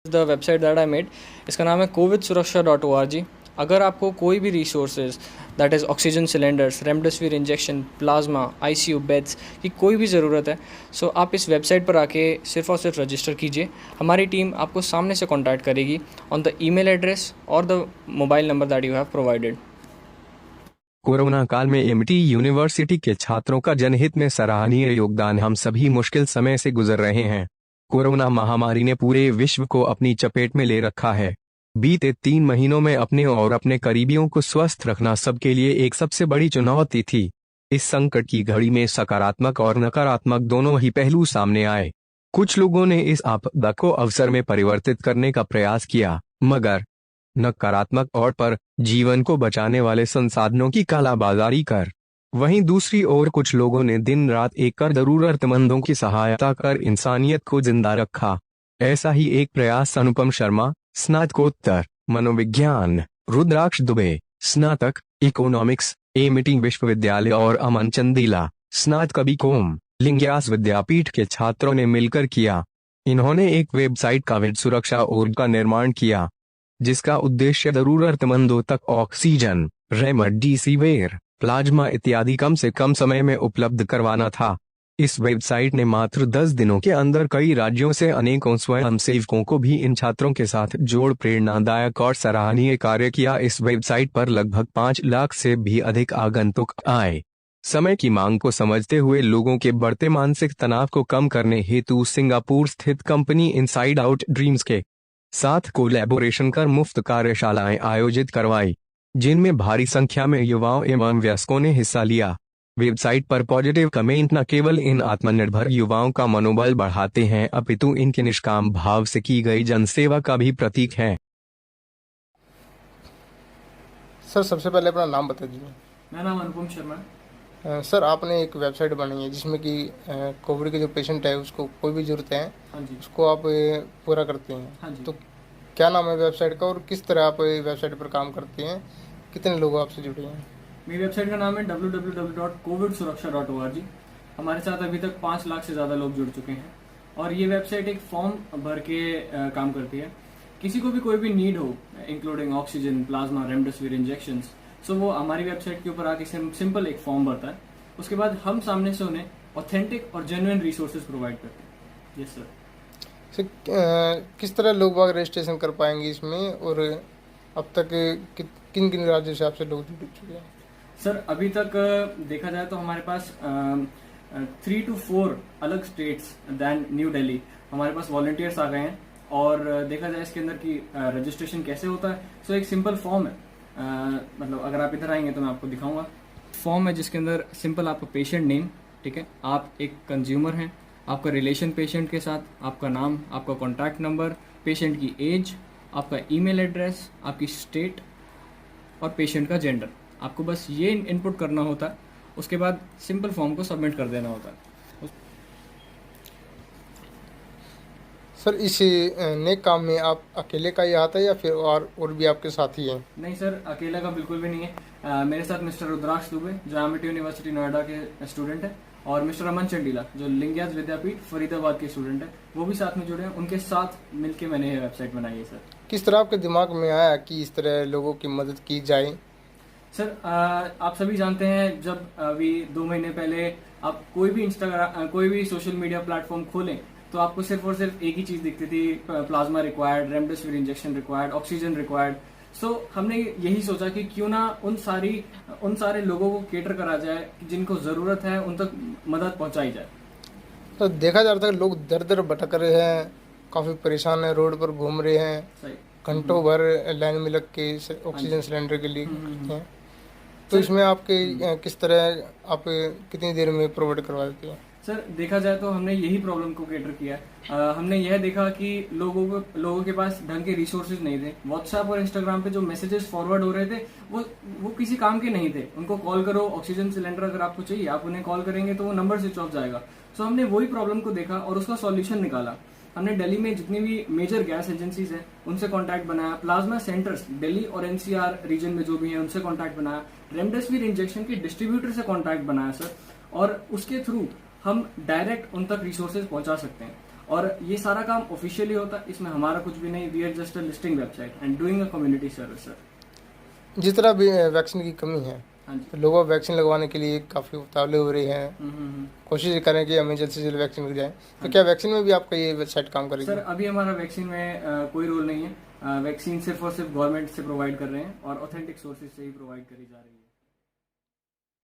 The website that I made, इसका नाम है covidsuraksha.org। अगर आपको कोई भी resources that is oxygen cylinders, remdesivir injection, plasma, ICU beds की कोई भी ज़रूरत है, सो आप इस वेबसाइट पर आके सिर्फ और सिर्फ रजिस्टर कीजिए। हमारी टीम आपको सामने से कॉन्टैक्ट करेगी ऑन द ईमेल एड्रेस और the mobile number that you have provided. Corona काल में एमटी यूनिवर्सिटी के छात्रों का जनहित में सराहनीय योगदान। हम सभी मुश्किल समय से गुजर रहे हैं। कोरोना महामारी ने पूरे विश्व को अपनी चपेट में ले रखा है। बीते 3 महीनों में अपने और अपने करीबियों को स्वस्थ रखना सबके लिए एक सबसे बड़ी चुनौती थी। इस संकट की घड़ी में सकारात्मक और नकारात्मक दोनों ही पहलू सामने आए। कुछ लोगों ने इस आपदा को अवसर में परिवर्तित करने का प्रयास किया, मगर नकारात्मक तौर पर जीवन को बचाने वाले संसाधनों की कालाबाजारी कर। वहीं दूसरी ओर कुछ लोगों ने दिन रात एक कर जरूरतमंदों की सहायता कर इंसानियत को जिंदा रखा। ऐसा ही एक प्रयास अनुपम शर्मा, स्नातकोत्तर मनोविज्ञान, रुद्राक्ष दुबे, स्नातक इकोनॉमिक्स, एमिटी विश्वविद्यालय और अमन चंदीला, स्नातक बीकॉम, लिंग्यास विद्यापीठ के छात्रों ने मिलकर किया। इन्होंने एक वेबसाइट कोविड सुरक्षा org का निर्माण किया, जिसका उद्देश्य जरूरतमंदों तक ऑक्सीजन, रेमडेसिविर, प्लाज्मा इत्यादि कम से कम समय में उपलब्ध करवाना था। इस वेबसाइट ने मात्र 10 दिनों के अंदर कई राज्यों से अनेकों स्वयंसेवकों को भी इन छात्रों के साथ जोड़ प्रेरणादायक और सराहनीय कार्य किया। इस वेबसाइट पर लगभग 5 लाख से भी अधिक आगंतुक आए। समय की मांग को समझते हुए लोगों के बढ़ते मानसिक तनाव को कम करने हेतु सिंगापुर स्थित कंपनी इनसाइड आउट ड्रीम्स के साथ कोलैबोरेशन कर मुफ्त कार्यशालाएं आयोजित करवाई, जिनमें भारी संख्या में युवाओं एवं वयस्कों ने हिस्सा लिया। वेबसाइट पर पॉजिटिव कमेंट न केवल इन आत्मनिर्भर युवाओं का मनोबल बढ़ाते हैं, अपितु इनके निष्काम भाव से की गई जनसेवा का भी प्रतीक है। सर, सबसे पहले अपना नाम बता दीजिए। मेरा नाम अनुपम शर्मा है। सर, आपने एक वेबसाइट बनाई है जिसमें कि कोविड के जो पेशेंट है उसको कोई भी जरूरत है, हाँ जी, उसको आप पूरा करते हैं। हाँ जी। तो क्या नाम है वेबसाइट का और किस तरह आप वेबसाइट पर काम करते हैं? कितने लोग आपसे जुड़े हैं? मेरी वेबसाइट का नाम है www.covidsuraksha.org। हमारे साथ अभी तक 5 लाख से ज़्यादा लोग जुड़ चुके हैं और ये वेबसाइट एक फॉर्म भर के काम करती है। किसी को भी कोई भी नीड हो, including oxygen, plasma, remdesivir injections, so वो हमारी वेबसाइट के ऊपर आके सिंपल एक फॉर्म भरता है। उसके बाद हम सामने से उन्हें ऑथेंटिक और जेन्युइन रिसोर्सेज प्रोवाइड करते हैं। Yes sir. सर, किस तरह लोग बाग रजिस्ट्रेशन कर पाएंगे इसमें, और अब तक किन किन राज्यों से आपसे लोग जुड़ चुके हैं? सर, अभी तक देखा जाए तो हमारे पास 3 to 4 अलग स्टेट्स दैन न्यू दिल्ली हमारे पास वॉलंटियर्स आ गए हैं। और देखा जाए इसके अंदर की रजिस्ट्रेशन कैसे होता है, सो एक सिंपल फॉर्म है। मतलब अगर आप इधर आएंगे तो मैं आपको दिखाऊंगा। फॉर्म है जिसके अंदर सिंपल आपका पेशेंट नेम, ठीक है, आप एक कंज्यूमर हैं, आपका रिलेशन पेशेंट के साथ, आपका नाम, आपका कॉन्टैक्ट नंबर, पेशेंट की एज, आपका ईमेल एड्रेस, आपकी स्टेट और पेशेंट का जेंडर। आपको बस ये इनपुट करना होता है। उसके बाद सिंपल फॉर्म को सबमिट कर देना होता है। सर, इस नेक काम में आप अकेले का ही आता है या फिर और भी आपके साथी हैं? नहीं सर, अकेला का बिल्कुल भी नहीं है। मेरे साथ मिस्टर रुद्राक्ष दुबे जो एमिटी यूनिवर्सिटी नोएडा के स्टूडेंट है, और मिस्टर अमन चंडीला जो लिंग्यास विद्यापीठ फरीदाबाद के स्टूडेंट है, वो भी साथ में जुड़े हैं। उनके साथ मिलके मैंने ये वेबसाइट बनाई है सर। किस तरह आपके दिमाग में आया कि इस तरह लोगों की मदद की जाए? सर, आप सभी जानते हैं, जब अभी 2 महीने पहले आप कोई भी इंस्टाग्राम, कोई भी सोशल मीडिया प्लेटफॉर्म खोलें तो आपको सिर्फ और सिर्फ एक ही चीज दिखती थी, plasma required, remdesivir injection required, oxygen required. So हमने यही सोचा कि क्यों ना उन सारे लोगों को केटर करा जाए जिनको जरूरत है, उन तक मदद पहुंचाई जाए। तो देखा जा रहा था लोग दर दर भटक रहे हैं, काफ़ी परेशान है, रोड पर घूम रहे हैं, सही, घंटों भर लाइन में लग के ऑक्सीजन सिलेंडर के लिए हैं। तो इसमें आपके किस तरह आप कितनी देर में प्रोवाइड करवा देते हैं? सर, देखा जाए तो हमने यही प्रॉब्लम को कैटर किया है। हमने यह देखा कि लोगों के पास ढंग के रिसोर्सेज नहीं थे। व्हाट्सएप और इंस्टाग्राम पे जो मैसेजेस फॉरवर्ड हो रहे थे वो किसी काम के नहीं थे। उनको कॉल करो, ऑक्सीजन सिलेंडर अगर आपको चाहिए, आप उन्हें कॉल करेंगे तो वो नंबर स्विच ऑफ जाएगा। सो हमने वही प्रॉब्लम को देखा और उसका सॉल्यूशन निकाला। हमने दिल्ली में जितनी भी मेजर गैस एजेंसीज हैं उनसे कॉन्टैक्ट बनाया, प्लाज्मा सेंटर्स दिल्ली और एनसीआर रीजन में जो भी हैं उनसे कॉन्टैक्ट बनाया, रेमडेसिविर इंजेक्शन के डिस्ट्रीब्यूटर से कॉन्टैक्ट बनाया सर, और उसके थ्रू हम डायरेक्ट उन तक रिसोर्सेज पहुंचा सकते हैं। और ये सारा काम ऑफिशियली होता है, इसमें हमारा कुछ भी नहीं, we are just a listing website and doing a community service sir. जिस तरह भी वैक्सीन की कमी है हाँ जी। तो लोग अब वैक्सीन लगवाने के लिए काफ़ी उतावले हो रहे हैं, कोशिश करें कि हमें जल्द से जल्द वैक्सीन मिल जाए। तो क्या वैक्सीन में भी आपका ये वेबसाइट काम करेगी? सर अभी हमारा वैक्सीन में कोई रोल नहीं है, वैक्सीन सिर्फ और सिर्फ गवर्नमेंट से प्रोवाइड कर रहे हैं और ऑथेंटिक सोर्सेज से ही प्रोवाइड करी जा रही है।